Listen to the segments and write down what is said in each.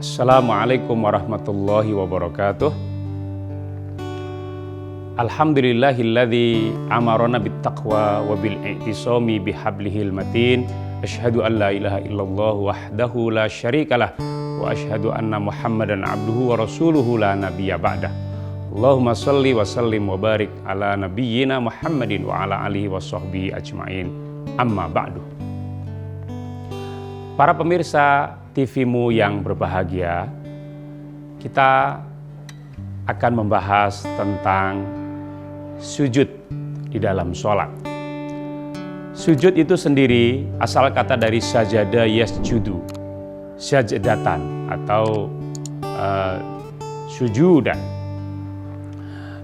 Assalamualaikum warahmatullahi wabarakatuh. Alhamdulillahilladzi amarona bittaqwa wa bil i'tisami bihablihil matin. Asyhadu an la ilaha illallah wahdahu la syarikalah wa asyhadu anna Muhammadan abduhu wa rasuluhu la nabiyya ba'dah. Allahumma shalli wa sallim wa barik ala nabiyyina Muhammadin wa ala alihi wa sahbihi ajmain. Amma ba'du. Para pemirsa TV-mu yang berbahagia, kita akan membahas tentang sujud di dalam sholat. Sujud itu sendiri asal kata dari sajada yasjudu, sajadatan atau sujudan,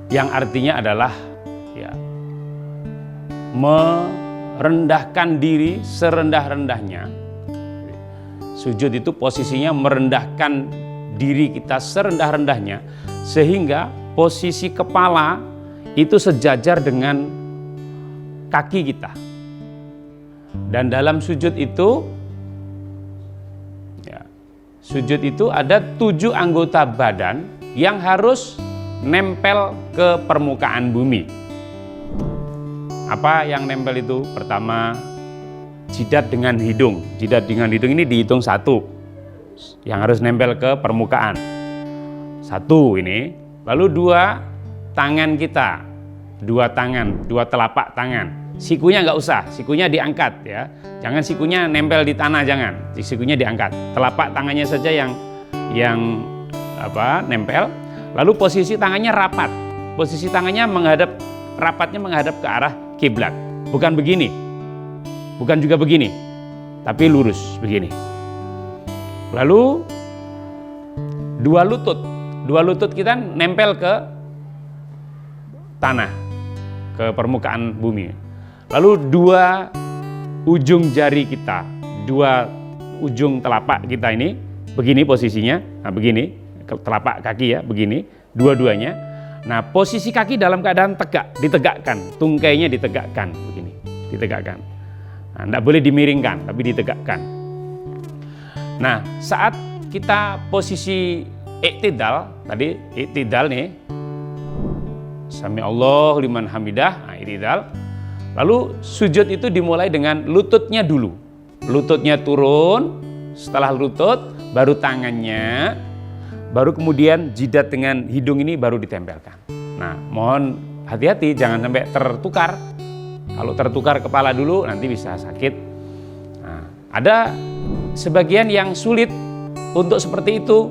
yang artinya adalah merendahkan diri serendah-rendahnya. Sujud itu posisinya merendahkan diri kita serendah-rendahnya, sehingga posisi kepala itu sejajar dengan kaki kita. Dan dalam sujud itu ada 7 anggota badan yang harus nempel ke permukaan bumi. Apa yang nempel itu? Pertama, jidat dengan hidung. Jidat dengan hidung ini dihitung 1 yang harus nempel ke permukaan. 1 ini. Lalu 2 tangan kita. 2 tangan, 2 telapak tangan. Sikunya nggak usah, sikunya diangkat ya. Jangan sikunya nempel di tanah, jangan. Sikunya diangkat. Telapak tangannya saja yang nempel. Lalu posisi tangannya rapat. Posisi tangannya rapatnya menghadap ke arah kiblat. Bukan begini. Bukan juga begini, tapi lurus begini. Lalu 2 lutut kita nempel ke tanah, ke permukaan bumi. Lalu 2 ujung jari kita, 2 ujung telapak kita ini begini posisinya. Nah, begini, telapak kaki ya, begini, dua-duanya. Nah, posisi kaki dalam keadaan tegak, ditegakkan, tungkainya ditegakkan, begini, ditegakkan. Nah, tidak boleh dimiringkan, tapi ditegakkan. Nah, saat kita posisi iktidal, tadi iktidal nih, Sami Allah liman hamidah, nah, iktidal. Lalu sujud itu dimulai dengan lututnya dulu. Lututnya turun, setelah lutut, baru tangannya, baru kemudian jidat dengan hidung ini baru ditempelkan. Nah, mohon hati-hati, jangan sampai tertukar. Kalau tertukar kepala dulu nanti bisa sakit. Nah, ada sebagian yang sulit untuk seperti itu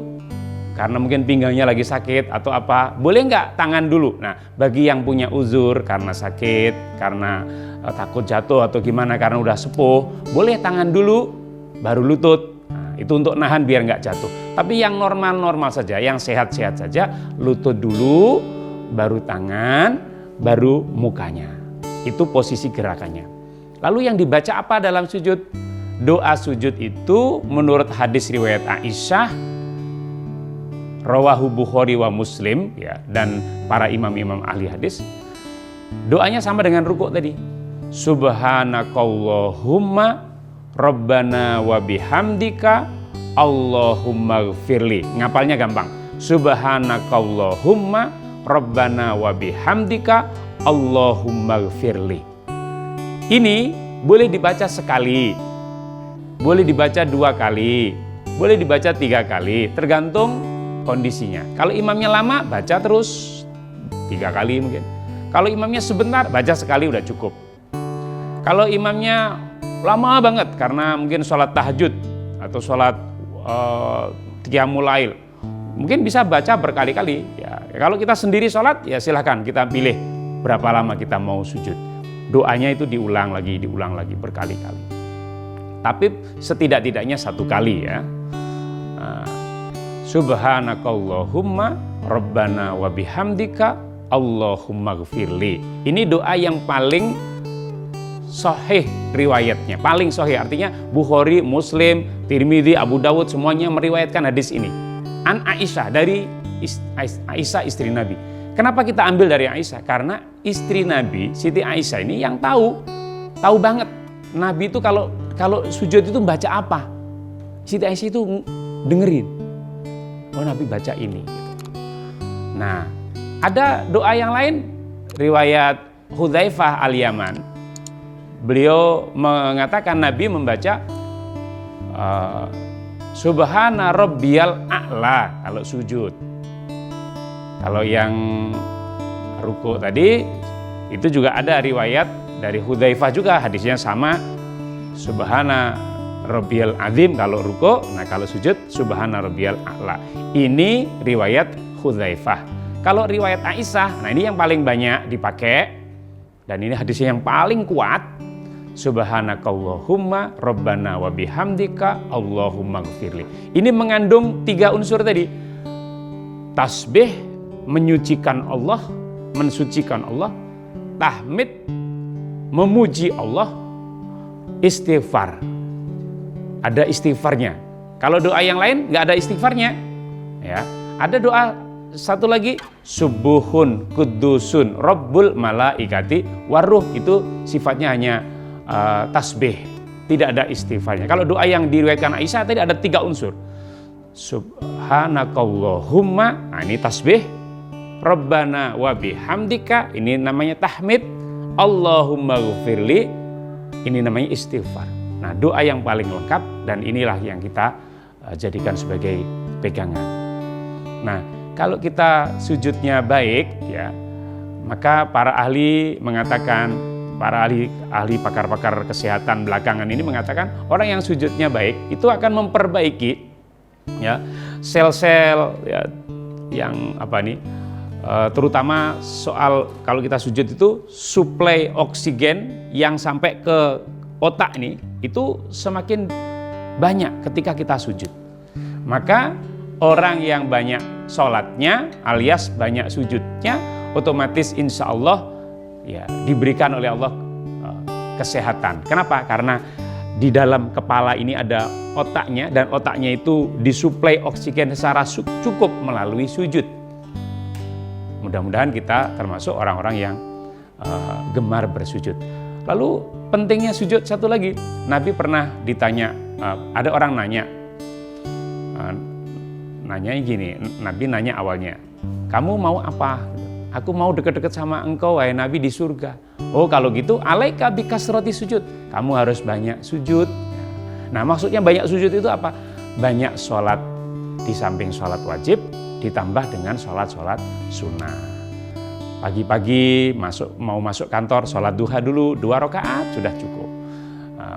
karena mungkin pinggangnya lagi sakit atau apa. Boleh nggak tangan dulu? Nah, bagi yang punya uzur karena sakit, karena takut jatuh atau gimana karena udah sepuh, boleh tangan dulu baru lutut. Nah, itu untuk nahan biar nggak jatuh. Tapi yang normal-normal saja, yang sehat-sehat saja, lutut dulu, baru tangan, baru mukanya. Itu posisi gerakannya. Lalu yang dibaca apa dalam sujud? Doa sujud itu menurut hadis riwayat Aisyah, rawahu Bukhari wa Muslim ya, dan para imam-imam ahli hadis. Doanya sama dengan rukuk tadi. Subhanakallahumma rabbana wa bihamdika Allahumma gfirli. Ngapalnya gampang. Subhanakallahumma rabbana wa bihamdika Allahumma gfirli. Ini boleh dibaca sekali, boleh dibaca 2 kali, boleh dibaca 3 kali, tergantung kondisinya. Kalau imamnya lama, baca terus 3 kali mungkin. Kalau imamnya sebentar, baca sekali udah cukup. Kalau imamnya lama banget karena mungkin sholat tahajud atau sholat qiyamul lail, mungkin bisa baca berkali-kali. Ya, kalau kita sendiri sholat, ya silahkan kita pilih berapa lama kita mau sujud. Doanya itu diulang lagi berkali-kali. Tapi setidak-tidaknya 1 kali ya. Subhanakallahumma rabbana wa bihamdika Allahumma gfirli. Ini doa yang paling sahih riwayatnya. Paling sahih artinya Bukhari, Muslim, Tirmidzi, Abu Dawud semuanya meriwayatkan hadis ini. An Aisyah, dari Aisyah istri Nabi. Kenapa kita ambil dari Aisyah? Karena istri Nabi, Siti Aisyah ini yang tahu banget Nabi itu kalau sujud itu baca apa. Siti Aisyah itu dengerin. oh Nabi baca ini. Nah, ada doa yang lain, riwayat Hudzaifah al-Yaman. Beliau mengatakan Nabi membaca Subhana Rabbiyal A'la kalau sujud. Kalau yang ruku tadi itu juga ada riwayat dari Hudzaifah juga, hadisnya sama, Subhana Rabbiyal Azim kalau ruku. Nah kalau sujud Subhana Rabbiyal A'la. Ini riwayat Hudzaifah. Kalau riwayat Aisyah, nah ini yang paling banyak dipakai dan ini hadisnya yang paling kuat. Subhanakallahumma Rabbana wa bihamdika Allahumma gfirli. Ini mengandung 3 unsur tadi. Tasbih, menyucikan Allah, mensucikan Allah. Tahmid, memuji Allah. Istighfar, ada istighfarnya. Kalau doa yang lain nggak ada istighfarnya, ya. Ada doa satu lagi, subuhun kudusun Rabbul malaikati waruh, itu sifatnya hanya tasbih, tidak ada istighfarnya. Kalau doa yang diriwayatkan Aisyah tadi ada 3 unsur. Subhanakallahumma, nah ini tasbih. Rabbana wa bihamdika, ini namanya tahmid. Allahumma gfirli, ini namanya istighfar. Nah, doa yang paling lengkap dan inilah yang kita jadikan sebagai pegangan. Nah, kalau kita sujudnya baik, ya, maka para ahli mengatakan, para ahli pakar-pakar kesehatan belakangan ini mengatakan orang yang sujudnya baik itu akan memperbaiki, ya, sel-sel, ya, yang terutama soal kalau kita sujud itu suplai oksigen yang sampai ke otak nih itu semakin banyak ketika kita sujud. Maka orang yang banyak sholatnya alias banyak sujudnya otomatis insya Allah ya diberikan oleh Allah kesehatan. Kenapa? Karena di dalam kepala ini ada otaknya dan otaknya itu disuplai oksigen secara cukup melalui sujud. Mudah-mudahan kita termasuk orang-orang yang gemar bersujud. Lalu pentingnya sujud satu lagi, Nabi pernah ditanya, ada orang nanya gini, Nabi nanya awalnya, kamu mau apa? Aku mau dekat-dekat sama engkau wahai Nabi di surga. Oh kalau gitu alaika bikasrati sujud, kamu harus banyak sujud. Nah maksudnya banyak sujud itu apa? Banyak sholat di samping sholat wajib ditambah dengan sholat-sholat sunnah. Pagi-pagi mau masuk kantor sholat duha dulu 2 rakaat sudah cukup.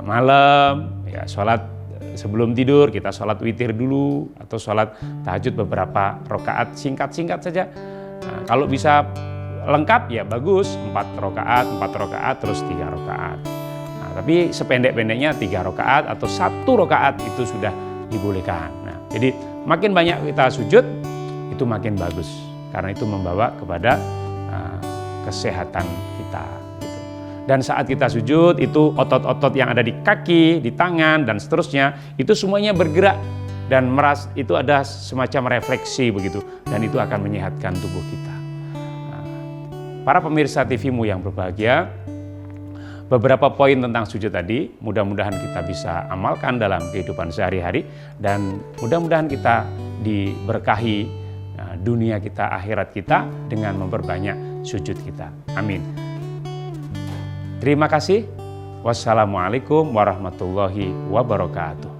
Malam ya sholat sebelum tidur kita sholat witir dulu atau sholat tahajud beberapa rakaat singkat-singkat saja. Nah, kalau bisa lengkap ya bagus 4 rakaat terus 3 rakaat. Nah, tapi sependek-pendeknya 3 rakaat atau 1 rakaat itu sudah dibolehkan. Nah, jadi makin banyak kita sujud itu makin bagus karena itu membawa kepada kesehatan kita. Gitu. Dan saat kita sujud itu otot-otot yang ada di kaki, di tangan dan seterusnya itu semuanya bergerak dan itu ada semacam refleksi begitu dan itu akan menyehatkan tubuh kita. Para pemirsa TV-mu yang berbahagia, beberapa poin tentang sujud tadi mudah-mudahan kita bisa amalkan dalam kehidupan sehari-hari dan mudah-mudahan kita diberkahi dunia kita, akhirat kita dengan memperbanyak sujud kita. Amin. Terima kasih. Wassalamualaikum warahmatullahi wabarakatuh.